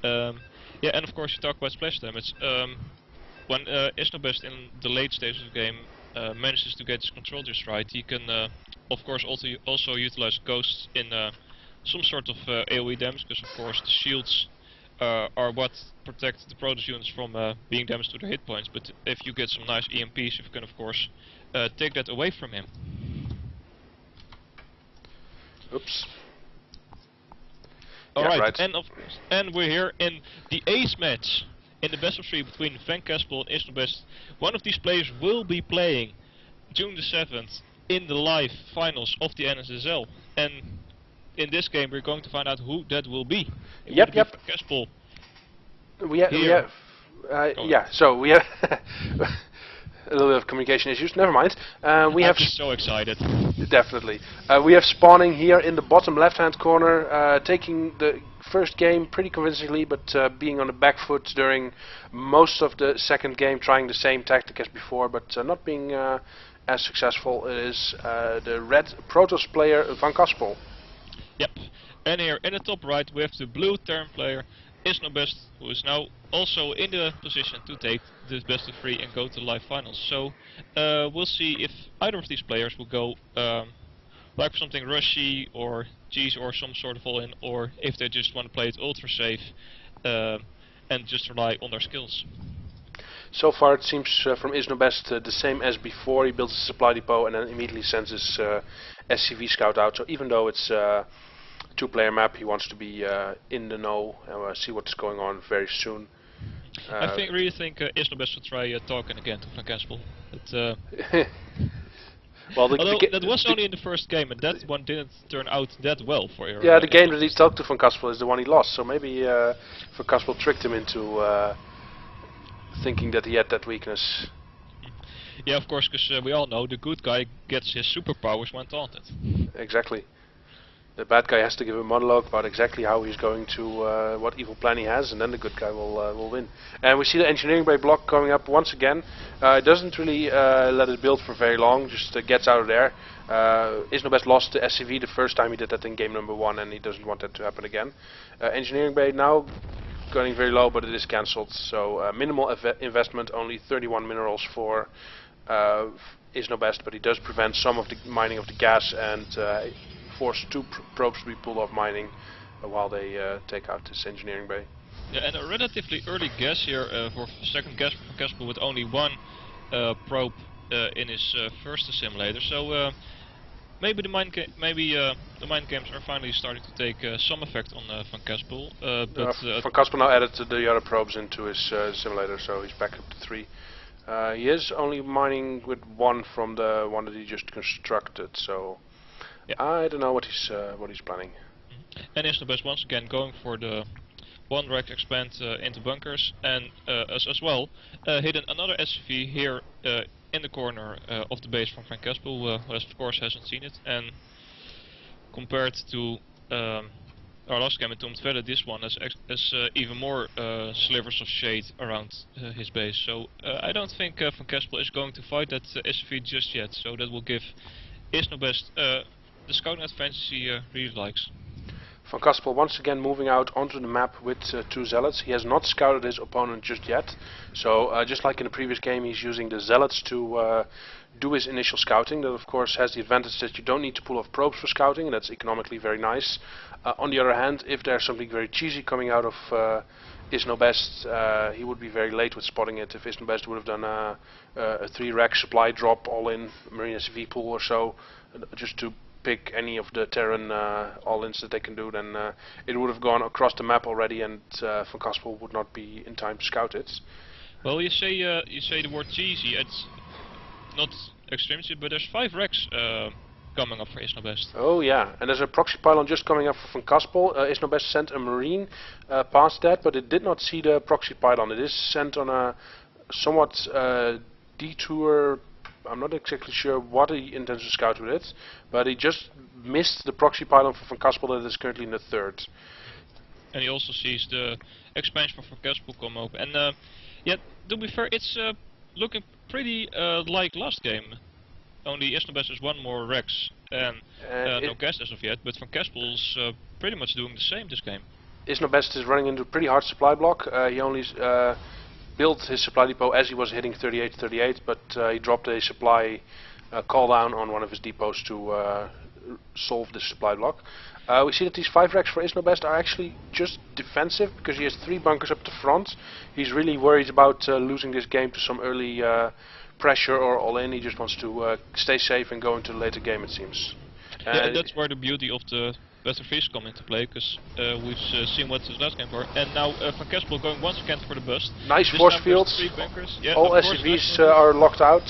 Um, yeah, and of course you talk about splash damage. When iznobest in the late stages of the game manages to get his control just right, he can of course also utilize ghosts in some sort of AoE damage, because of course the shields are what protect the Protoss units from being damaged to their hit points, but if you get some nice EMPs, you can of course take that away from him. Oops. Alright, right. and we're here in the ace match in the best of 3 between VanCaspel and iznobest. One of these players will be playing June the 7th in the live finals of the NSSL, and in this game we're going to find out who that will be. It will be VanCaspel. We have so we have a little bit of communication issues. Never mind. We have just so excited. Definitely. We have spawning here in the bottom left-hand corner, taking the first game pretty convincingly, but being on the back foot during most of the second game, trying the same tactic as before, but not being as successful. It is the red Protoss player VanCaspel. Yep. And here in the top right we have the blue Terran player iznobest, who is now also in the position to take this best of 3 and go to the live finals. So we'll see if either of these players will go like for something rushy or cheese or some sort of all-in, or if they just want to play it ultra safe and just rely on their skills. So far it seems from iznobest the same as before. He builds a supply depot and then immediately sends his SCV scout out. So even though it's two-player map, he wants to be in the know and see what's going on very soon. I really think iznobest should try talking again to VanCaspel. Well, although that was only in the first game, and that one didn't turn out that well for you. Yeah, the game that he talked to VanCaspel is the one he lost, so maybe VanCaspel tricked him into thinking that he had that weakness. Yeah, of course, because we all know the good guy gets his superpowers when taunted. Exactly. The bad guy has to give a monologue about exactly how he's going to, what evil plan he has, and then the good guy will win. And we see the engineering bay block coming up once again. It doesn't really let it build for very long, just gets out of there. iznobest lost the SCV the first time he did that in game number 1, and he doesn't want that to happen again. Engineering bay now going very low, but it is cancelled, so minimal investment, only 31 minerals for iznobest, but he does prevent some of the mining of the gas and force 2 probes to be pulled off mining while they take out this engineering bay. Yeah, and a relatively early guess here for second guess for VanCaspel with only 1 probe in his first simulator. So maybe the mind games are finally starting to take some effect on VanCaspel. But VanCaspel now added the other probes into his simulator, so he's back up to 3. He is only mining with 1 from the one that he just constructed, so yeah. I don't know what he's planning. And iznobest once again going for the 1 rack expand into bunkers, and as well hidden another SCV here in the corner of the base from VanCaspel, who of course hasn't seen it. And compared to our last game in Tomb Valley, this one has even more slivers of shade around his base. So I don't think VanCaspel is going to fight that SCV just yet. So that will give iznobest the scouting advantage he really likes. VanCaspel once again moving out onto the map with 2 zealots. He has not scouted his opponent just yet, so just like in the previous game, he's using the zealots to do his initial scouting. That of course has the advantage that you don't need to pull off probes for scouting, and that's economically very nice. On the other hand, if there's something very cheesy coming out of iznobest, he would be very late with spotting it. If iznobest would have done a 3 rack supply drop all in Marine SV pool or so, just to pick any of the Terran all-ins that they can do, then it would have gone across the map already, and VanCaspel would not be in time to scout it. Well, you say the word cheesy. It's not extreme, but there's 5 racks coming up for iznobest. Oh yeah, and there's a proxy pylon just coming up for VanCaspel. iznobest sent a Marine past that, but it did not see the proxy pylon. It is sent on a somewhat detour. I'm not exactly sure what he intends to scout with it, but he just missed the proxy pylon for VanCaspel that is currently in the 3rd. And he also sees the expansion for VanCaspel come up. And yeah, to be fair, it's looking pretty like last game. Only iznobest has 1 more Rex and no gas as of yet, but VanCaspel's pretty much doing the same this game. Iznobest is running into a pretty hard supply block. He only built his supply depot as he was hitting 38-38, but he dropped a supply call down on one of his depots to solve this supply block. We see that these 5 racks for Iznobest are actually just defensive because he has 3 bunkers up the front. He's really worried about losing this game to some early pressure or all-in. He just wants to stay safe and go into the later game, it seems. Yeah, and that's where the beauty of the better fish come into play, because we've seen what his last game were. And now VanCaspel going once again for the bust. Nice this force fields. fields. Yeah, all SCVs are locked out.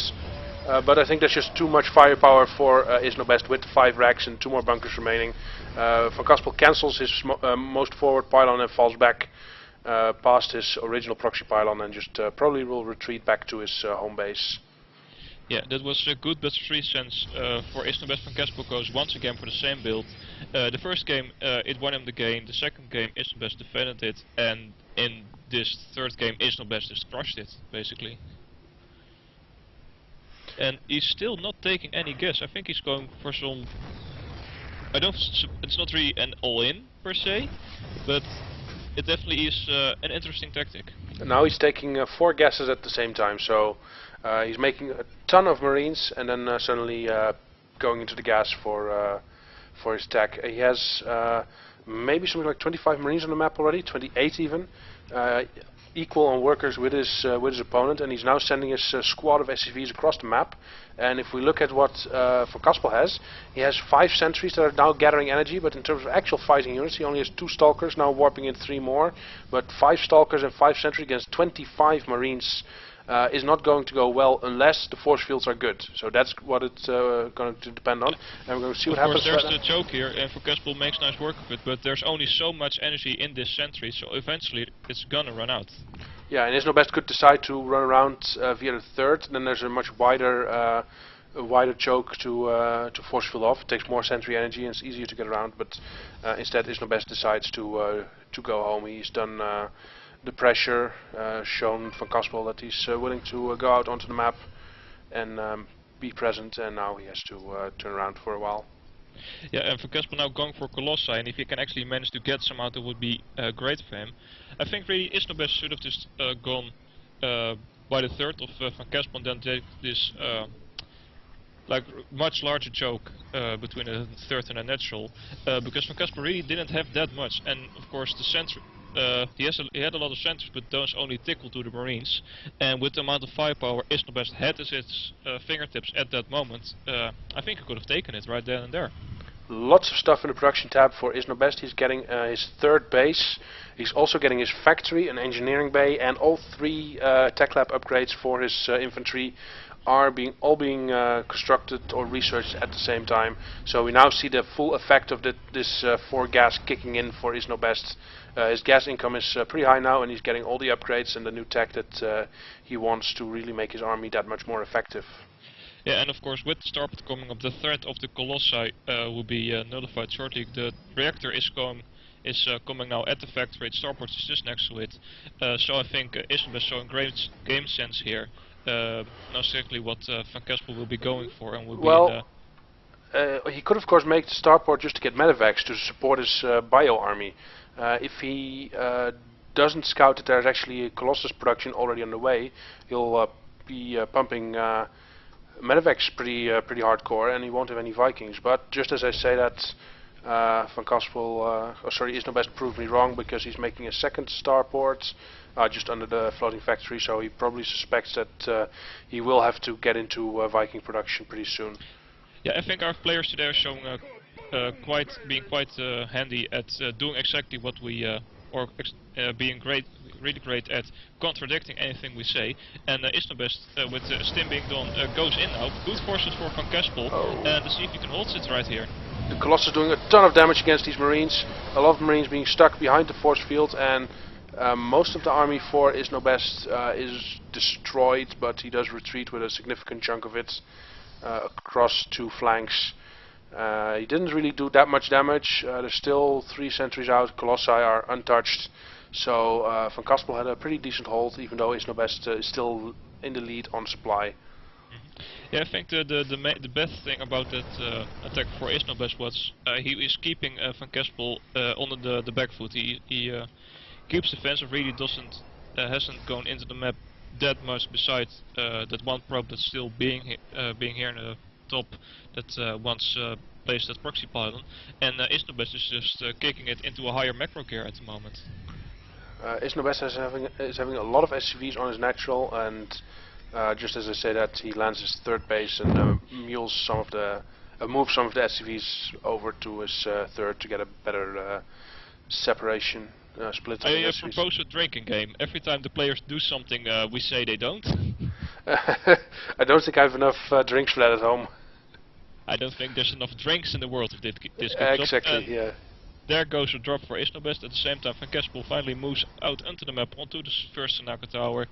But I think there's just too much firepower for Iznobest with 5 racks and 2 more bunkers remaining. VanCaspel cancels his most forward pylon and falls back past his original proxy pylon and just probably will retreat back to his home base. Yeah, that was a good best 3 sense for Iznobest. VanCaspel goes once again for the same build. The first game it won him the game, the second game Iznobest defended it, and in this third game Iznobest just crushed it, basically. And he's still not taking any guess. I think he's going for some... it's not really an all-in per se, but it definitely is an interesting tactic. And now he's taking 4 gases at the same time, so he's making a ton of marines and then suddenly going into the gas for his tech. He has maybe something like 25 marines on the map already, 28 even. Equal on workers with his opponent, and he's now sending his squad of SCVs across the map. And if we look at what VanCaspel has, he has 5 sentries that are now gathering energy, but in terms of actual fighting units he only has 2 stalkers, now warping in 3 more, but 5 stalkers and 5 sentries against 25 marines is not going to go well unless the force fields are good. So that's what it's going to depend on, and we're going to see what happens. Of course, there's the choke here, and VanCaspel makes nice work of it, but there's only so much energy in this sentry, so eventually it's gonna run out. Yeah, and Iznobest could decide to run around via the third, then there's a much wider choke to force field off. It takes more sentry energy and it's easier to get around, but instead Iznobest decides to go home. He's done the pressure, shown VanCaspel that he's willing to go out onto the map and be present, and now he has to turn around for a while. Yeah, and VanCaspel now going for Colossi, and if he can actually manage to get some out, it would be great for him. I think really Iznobest should have just gone by the third of VanCaspel and then take this like much larger choke between a third and a natural, because VanCaspel really didn't have that much, and of course the center. He had a lot of sentries, but those only tickle to the marines, and with the amount of firepower Iznobest had at its fingertips at that moment, I think he could have taken it right then and there. Lots of stuff in the production tab for Iznobest. He's getting his 3rd base, he's also getting his factory, an engineering bay, and all 3 tech lab upgrades for his infantry are all being constructed or researched at the same time. So we now see the full effect of this 4 gas kicking in for Iznobest. His gas income is pretty high now, and he's getting all the upgrades and the new tech that he wants to really make his army that much more effective. Yeah, and of course with the starport coming up, the threat of the Colossi will be nullified shortly. The reactor is coming now at the factory, its starport is just next to it. So I think Iznobest showing great game sense here. Knows exactly what VanCaspel will be going for, and will be he could of course make the starport just to get medevacs to support his bio army. If he doesn't scout that there's actually a Colossus production already on the way, he'll be pumping medevacs pretty hardcore, and he won't have any Vikings. But just as I say that, Iznobest proved me wrong, because he's making a 2nd starport just under the floating factory, so he probably suspects that he will have to get into Viking production pretty soon. Yeah, I think our players today are showing being quite handy at doing exactly what we being really great at contradicting anything we say. And Iznobest, with Stim being done, goes in now. Good forces for VanCaspel, and to see if he can hold it right here. The Colossus doing a ton of damage against these marines. A lot of marines being stuck behind the force field, and most of the army for Iznobest is destroyed, but he does retreat with a significant chunk of it across 2 flanks. He didn't really do that much damage. There's still 3 sentries out. Colossi are untouched, so VanCaspel had a pretty decent hold, even though Iznobest is still in the lead on supply. Yeah, I think the best thing about that attack for iznobest was he is keeping VanCaspel on the back foot. He keeps defensive, really doesn't hasn't gone into the map that much. Besides that one probe that's still being here in the top that once placed that proxy pylon, and iznobest is just kicking it into a higher macro gear at the moment. iznobest is having a lot of SCVs on his natural, and just as I say that, he lands his third base and moves some of the SCVs over to his third to get a better separation, split of the I SCVs. propose a drinking game. Every time the players do something, we say they don't. I don't think I have enough drinks for that at home. I don't think there's enough drinks in the world if this keeps Exactly, up. yeah. There goes a drop for iznobest. At the same time, VanCaspel finally moves out onto the map, onto the first Tanaka tower,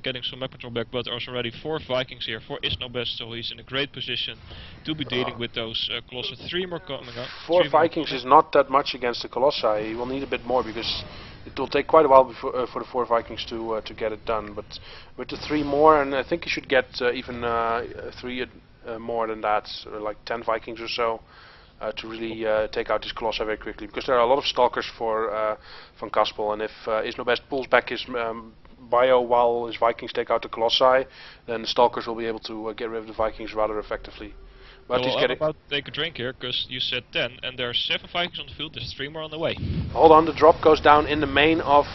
getting some map control back, but there's already 4 Vikings here for iznobest, so he's in a great position to be dealing with those Colossi. 3 more coming up. 4 Vikings is not that much against the Colossi. He will need a bit more because it will take quite a while before, for the 4 Vikings to get it done. But with the 3 more, and I think he should get even 3 more than that, like 10 Vikings or so. To really take out this Colossi very quickly, because there are a lot of stalkers for VanCaspel, and if iznobest pulls back his bio while his Vikings take out the Colossi, then the stalkers will be able to get rid of the Vikings rather effectively. But Well, he's I'm getting. about to take a drink here, because you said 10, and there are 7 Vikings on the field, there's 3 more on the way. Hold on, the drop goes down in the main of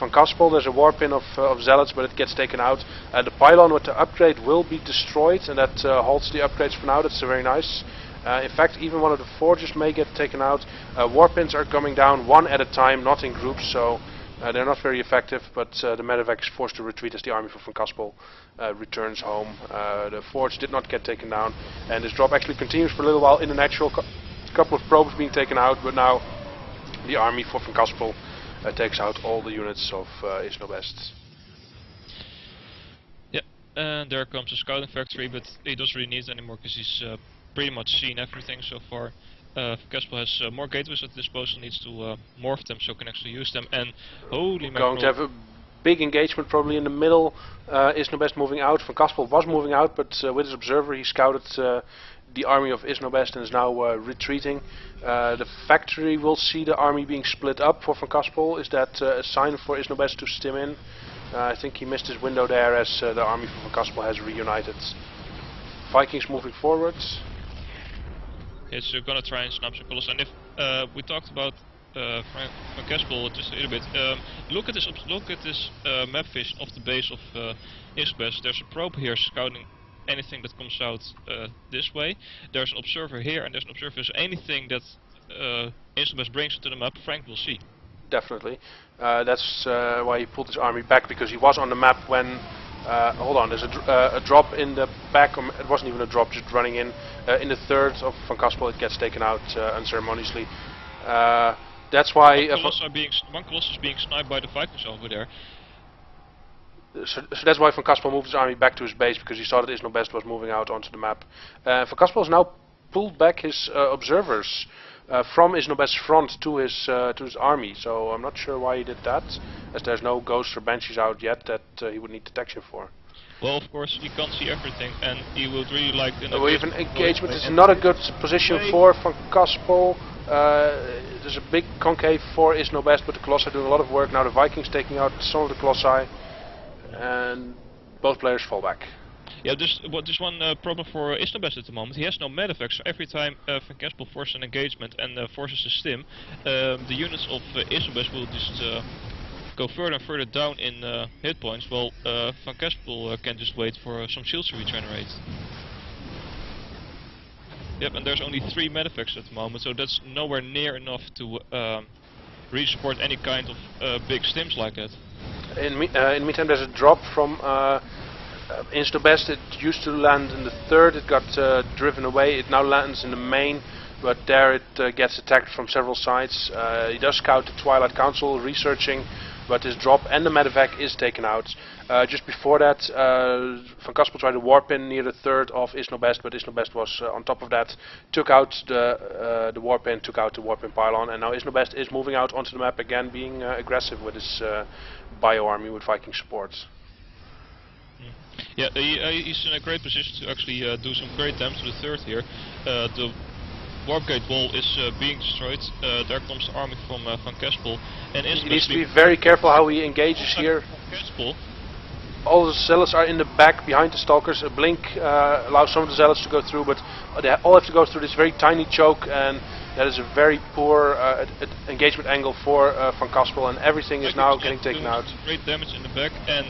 VanCaspel. There's a warpin of Zealots, but it gets taken out. The pylon with the upgrade will be destroyed, and that halts the upgrades for now. That's very nice. In fact, even one of the forges may get taken out. Warpins are coming down one at a time, not in groups, so they're not very effective, but the medevac is forced to retreat as the army for VanCaspel returns home. The forge did not get taken down, and this drop actually continues for a little while in the natural. Couple of probes being taken out, but now the army for VanCaspel takes out all the units of iznobest. Yeah, and there comes a scouting factory, but he doesn't really need it anymore because he's pretty much seen everything so far. VanCaspel has more gateways at disposal, needs to morph them so can actually use them, and holy mackerel. Going to have a big engagement probably in the middle. iznobest moving out. VanCaspel was moving out, but with his observer he scouted the army of iznobest and is now retreating. The factory will see the army being split up for VanCaspel. Is that a sign for iznobest to stim in? I think he missed his window there as the army for VanCaspel has reunited. Vikings moving forwards. It's gonna try and snap some Colossi, and if we talked about VanCaspel just a little bit, look at this map vision of the base of iznobest. There's a probe here scouting anything that comes out this way. There's an observer here, and there's an observer. So anything that iznobest brings to the map, Frank will see. Definitely. That's why he pulled his army back, because he was on the map when. Hold on, there's a drop in the back. It wasn't even a drop, just running in the third of VanCaspel. It gets taken out unceremoniously. That's why one Colossus being sniped by the Vikings over there. So that's why VanCaspel moved his army back to his base, because he saw that iznobest was moving out onto the map. VanCaspel has now pulled back his observers from iznobest's front to his army, so I'm not sure why he did that, as there's no ghosts or banshees out yet that he would need detection for. Well, of course, you can't see everything, and he would really like... Even engagement is not a good position for VanCaspel. There's a big concave for iznobest, but the Colossi are doing a lot of work. Now the Vikings taking out some of the Colossi, and both players fall back. Yeah, there's one problem for iznobest at the moment. He has no medevac, so every time VanCaspel forces an engagement and forces a stim, the units of iznobest will just go further and further down in hit points, while VanCaspel can just wait for some shields to regenerate. Yep, and there's only 3 medevacs at the moment, so that's nowhere near enough to really support any kind of big stims like that. In the meantime, there's a drop from iznobest. It used to land in the third, it got driven away, it now lands in the main, but there it gets attacked from several sides. He does scout the Twilight Council, researching, but his drop and the medevac is taken out. Just before that, VanCaspel tried to warp in near the third of iznobest, but iznobest was on top of that, took out the warp in, took out the warp in pylon, and now iznobest is moving out onto the map again, being aggressive with his bio army with Viking support. Yeah, he's in a great position to actually do some great damage to the third here. The warp gate wall is being destroyed. There comes the army from VanCaspel, and He needs to be very careful how he engages here. VanCaspel. All the zealots are in the back behind the stalkers. A blink allows some of the zealots to go through, but they all have to go through this very tiny choke, and that is a very poor engagement angle for VanCaspel, and everything is now getting taken out. Great damage in the back, and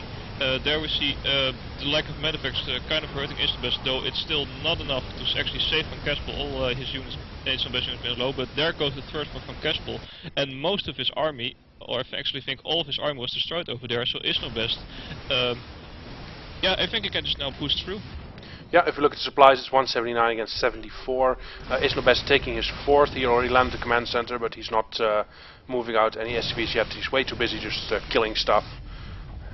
there we see the lack of medivacs kind of hurting iznobest, though it's still not enough to actually save VanCaspel. All his units, iznobest units been low, but there goes the third for VanCaspel, and most of his army, or I actually think all of his army was destroyed over there, so iznobest, yeah, I think he can just now push through. Yeah, if you look at the supplies, it's 179 against 74. iznobest taking his fourth. He already landed the command center, but he's not moving out any SCVs yet. He's way too busy just killing stuff.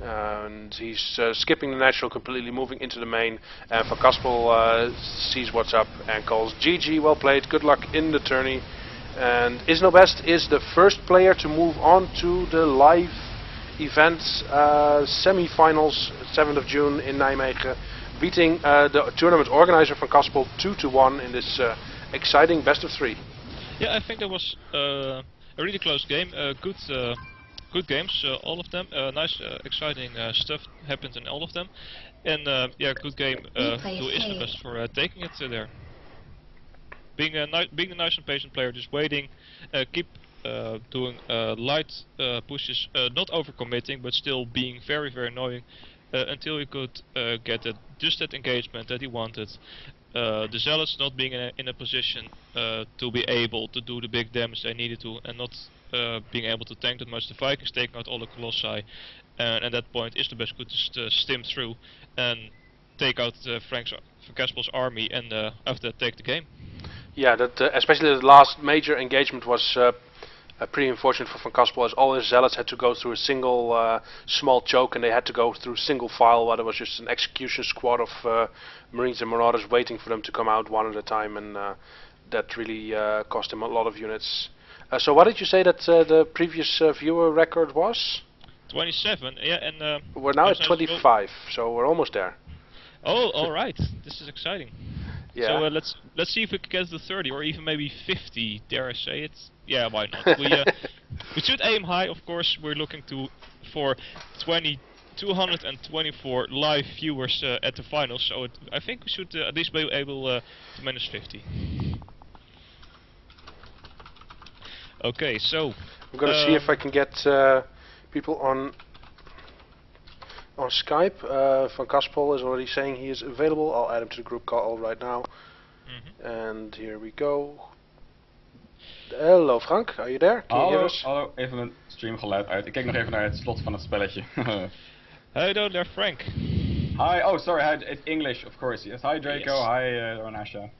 And he's skipping the natural, completely moving into the main. And VanCaspel sees what's up and calls GG, well played, good luck in the tourney. And iznobest is the first player to move on to the live event semi-finals, 7th of June in Nijmegen, beating the tournament organizer VanCaspel 2-1 in this exciting best of 3. Yeah, I think that was a really close game. Good games, all of them. Nice, exciting stuff happened in all of them, and yeah, good game to iznobest for taking it there. Being a nice and patient player, just waiting, keep doing light pushes, not overcommitting, but still being very annoying until he could get just that engagement that he wanted. The zealots not being in a position to be able to do the big damage they needed to, and not being able to tank that much. The Vikings taking out all the colossi, and at that point iznobest could just stim through and take out VanCaspel's army, and after that take the game. Yeah, that especially the last major engagement was pretty unfortunate for VanCaspel, as all his zealots had to go through a single small choke, and they had to go through single file while there was just an execution squad of Marines and Marauders waiting for them to come out one at a time, and that really cost him a lot of units. So what did you say that the previous viewer record was? 27, yeah, and we're now at 25, so we're almost there. Oh, all right, this is exciting. Yeah. So let's see if we can get to 30 or even maybe 50. Dare I say it? Yeah, why not? We should aim high, of course. We're looking for 224 live viewers at the finals. So I think we should at least be able to manage 50. Okay, so I'm gonna see if I can get people on Skype. VanCaspel is already saying he is available. I'll add him to the group call right now. And here we go. Hello Frank, are you there? Can you hear us? Hallo, even mijn streamgeluid uit. Ik kijk nog even naar het slot van het spelletje. Hello there, Frank. Hi, oh sorry, it's English, of course. Yes, hi Draco, yes. Hi Ronasha.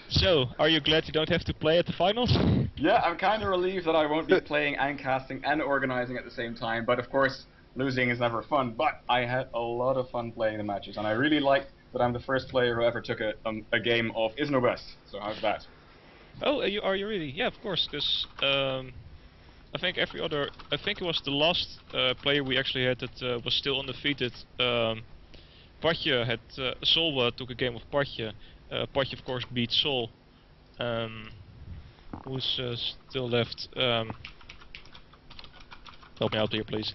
So, are you glad you don't have to play at the finals? Yeah, I'm kind of relieved that I won't be playing and casting and organizing at the same time, but of course, losing is never fun. But I had a lot of fun playing the matches, and I really liked that I'm the first player who ever took a game of iznobest. So how's that? Oh, are you really? Yeah, of course, because I think I think it was the last player we actually had that was still undefeated. Patje had, Sol took a game of Patje. Patje of course beat Sol. Who's still left? Help me out here, please.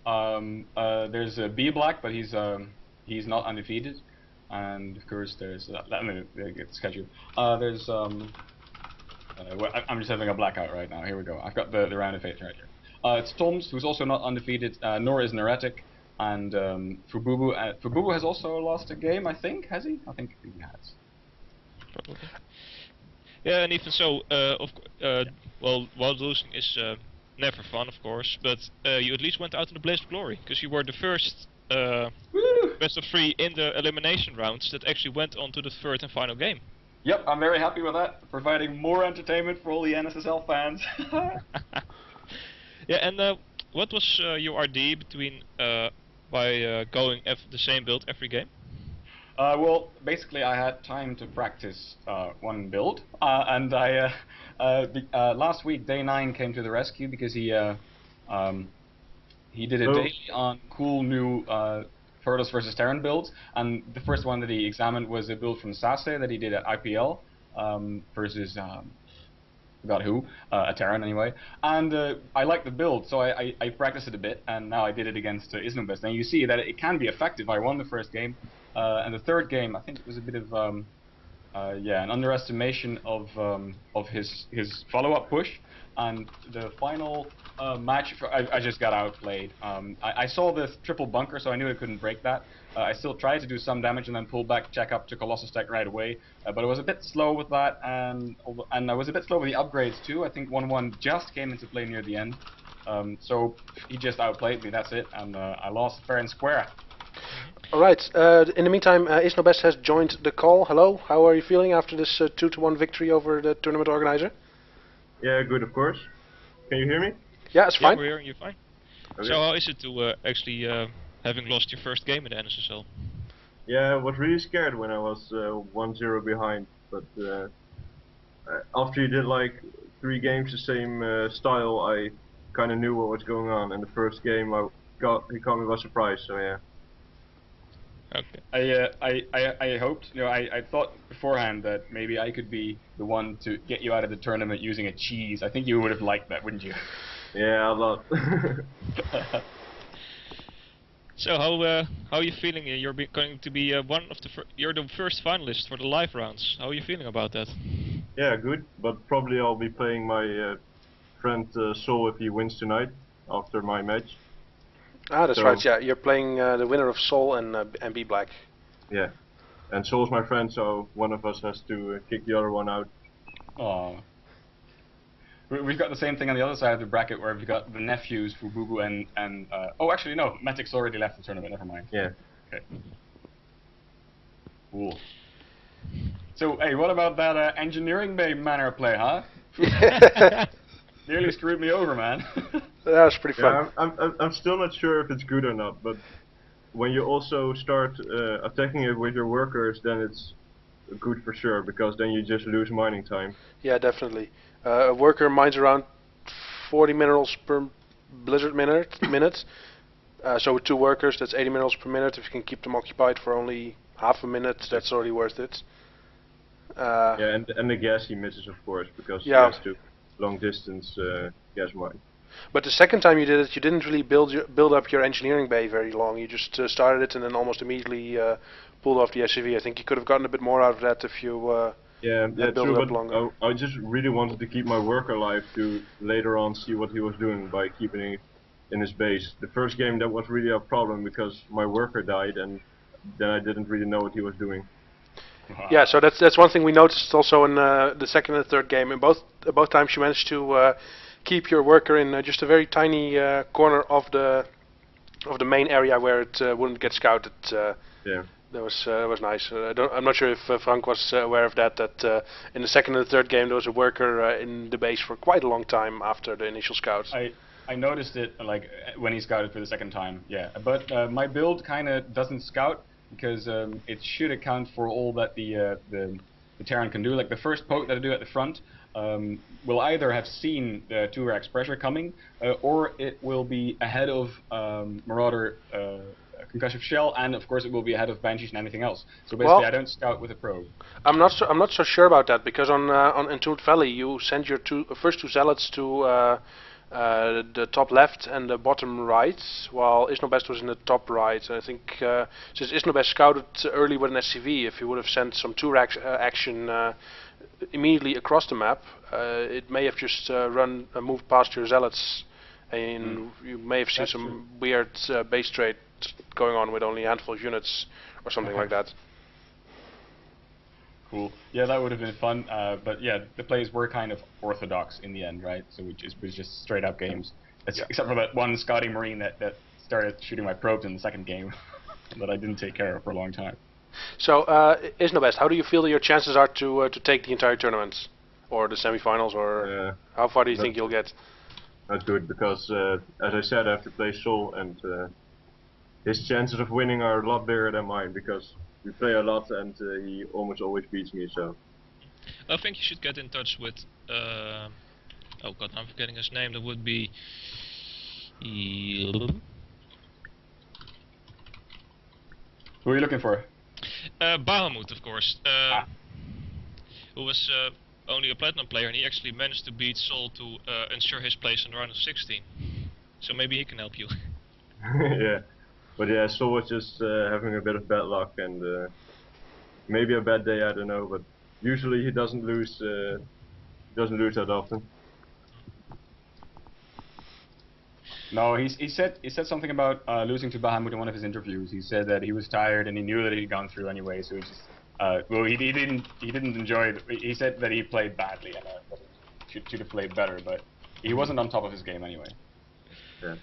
There's B Black, but he's not undefeated. And of course there's let me get the schedule. There's I'm just having a blackout right now. Here we go. I've got the round of fate right here. It's Toms, who's also not undefeated, nor is Neretic, and Fububu. Fububu has also lost a game, I think. Has he? I think he has. Probably. Yeah, and even so, well, while losing is never fun, of course, but you at least went out in the blaze of glory, because you were the first best of 3 in the elimination rounds that actually went on to the third and final game. Yep, I'm very happy with that, providing more entertainment for all the NSSL fans. Yeah, and what was your RD between by going the same build every game? Well, basically I had time to practice one build, and last week Day 9 came to the rescue because he He did it daily on cool new Turtles versus Terran builds, and the first one that he examined was a build from Sase that he did at IPL versus forgot who, a Terran anyway. And I liked the build, so I practiced it a bit, and now I did it against iznobest. And you see that it can be effective. I won the first game, and the third game I think it was a bit of an underestimation of his follow-up push. And the final match, I just got outplayed. I saw the triple bunker, so I knew I couldn't break that. I still tried to do some damage and then pulled back, check up to Colossus Tech right away. But I was a bit slow with that, and I was a bit slow with the upgrades too. I think 1-1 just came into play near the end. So he just outplayed me, that's it, and I lost fair and square. Alright, in the meantime, iznobest has joined the call. Hello, how are you feeling after this 2-1 victory over the tournament organizer? Yeah, good, of course. Can you hear me? Yeah, it's fine. Yeah, we're hearing you fine. Okay. So how is it to actually having lost your first game in the NSSL? Yeah, I was really scared when I was 1-0 behind, but after you did like 3 games the same style, I kind of knew what was going on. And the first game, he caught me by surprise. So yeah. Okay. I hoped, I thought beforehand that maybe I could be the one to get you out of the tournament using a cheese. I think you would have liked that, wouldn't you? Yeah, a lot. So how are you feeling? You're going to be one of the you're the first finalist for the live rounds. How are you feeling about that? Yeah, good. But probably I'll be playing my friend Sol if he wins tonight after my match. Ah, that's right. Yeah, you're playing the winner of Sol and B Black. Yeah, and Sol's my friend, so one of us has to kick the other one out. Oh. We've got the same thing on the other side of the bracket where we've got the nephews for Bubu and oh, actually no, Matic's already left the tournament. Never mind. Yeah. Okay. Cool. So hey, what about that engineering bay manner play, huh? Nearly screwed me over, man. That was pretty fun. Yeah, I'm still not sure if it's good or not, but when you also start attacking it with your workers, then it's good for sure, because then you just lose mining time. Yeah, definitely. A worker mines around 40 minerals per blizzard minute. So with 2 workers, that's 80 minerals per minute. If you can keep them occupied for only half a minute, that's already worth it. Yeah, and the gas he misses, of course, because he Yeah. has to long distance gas mine. But the second time you did it, you didn't really build up your engineering bay very long. You just started it and then almost immediately pulled off the SCV. I think you could have gotten a bit more out of that if you Yeah, build true, it up but longer. I just really wanted to keep my worker alive to later on see what he was doing by keeping it in his base. The first game that was really a problem because my worker died and then I didn't really know what he was doing. Yeah, so that's one thing we noticed also in the second and third game. In both times you managed to keep your worker in just a very tiny corner of the main area where it wouldn't get scouted. Yeah. That was nice. I'm not sure if Frank was aware of that. That in the second and the third game there was a worker in the base for quite a long time after the initial scouts. I noticed it like when he scouted for the second time. Yeah, but my build kind of doesn't scout because it should account for all that the Terran can do. Like the first poke that I do at the front will either have seen the 2-rax pressure coming, or it will be ahead of Marauder concussive shell, and of course it will be ahead of Banshees and anything else. So basically, Well, I don't scout with a probe. I'm not so sure about that because on Entombed Valley you send your first 2 zealots to the top left and the bottom right, while iznobest was in the top right. I think since iznobest scouted early with an SCV, if you would have sent some 2-rack action immediately across the map, it may have just moved past your zealots, and you may have seen That's some true. weird base trade going on with only a handful of units or something like that. Cool. Yeah, that would have been fun. But yeah, the plays were kind of orthodox in the end, right? So it was just straight up games. Except for that one scouting marine that started shooting my probes in the second game that I didn't take care of for a long time. So, iznobest, how do you feel that your chances are to take the entire tournament, or the semifinals, or how far do you think you'll get? Not good, because as I said, I have to play Sol, and his chances of winning are a lot bigger than mine, because we play a lot and he almost always beats me, so. I think you should get in touch with oh god, I'm forgetting his name. That would be Who are you looking for? Bahamut, of course. Ah. Who was only a platinum player, and he actually managed to beat Sol to ensure his place in the round of 16. So maybe he can help you. Yeah, but yeah, Sol was just having a bit of bad luck and maybe a bad day. I don't know, but usually he doesn't lose. Doesn't lose that often. No, he said something about losing to Bahamut in one of his interviews. He said that he was tired and he knew that he'd gone through anyway, so he just well he didn't enjoy it. He said that he played badly and should have played better, but he wasn't on top of his game anyway. Yeah.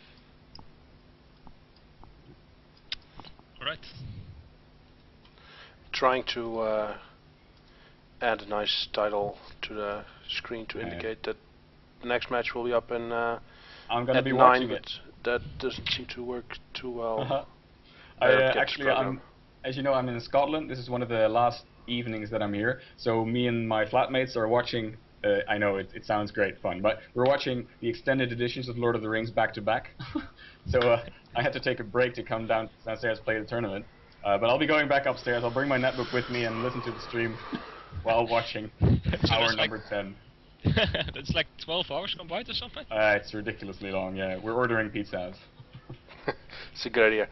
Alright. Trying to add a nice title to the screen to indicate that the next match will be up in I'm gonna at be 9, watching but it. that doesn't seem to work too well. As you know, I'm in Scotland. This is one of the last evenings that I'm here. So me and my flatmates are watching. I know it sounds great fun, but we're watching the extended editions of Lord of the Rings back to back. So I had to take a break to come downstairs play the tournament. But I'll be going back upstairs. I'll bring my netbook with me and listen to the stream while watching hour number 10. That's like 12 hours combined or something? It's ridiculously long. Yeah, we're ordering pizzas. It's a good idea.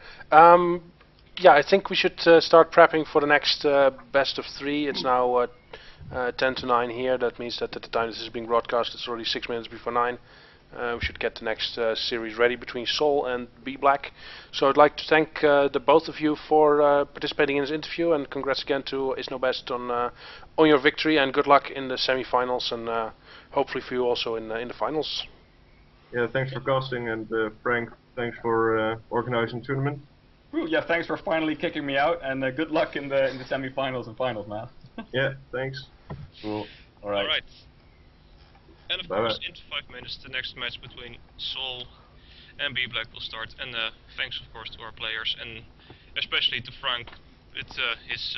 Yeah, I think we should start prepping for the next best of 3. It's now 10 to 9 here. That means that at the time this is being broadcast, it's already 6 minutes before 9. We should get the next series ready between Sol and B Black. So I'd like to thank the both of you for participating in this interview, and congrats again to iznobest on your victory, and good luck in the semi-finals, and hopefully for you also in the finals. Yeah, thanks for casting, and Frank, thanks for organizing the tournament. Ooh, yeah, thanks for finally kicking me out, and good luck in the semi-finals and finals, man. Yeah, thanks. Cool. All right. Alright. And of Bye course, bye. in 5 minutes, the next match between Sol and B Black will start. And thanks, of course, to our players, and especially to Frank with his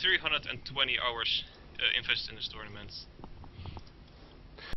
320 hours invested in this tournament.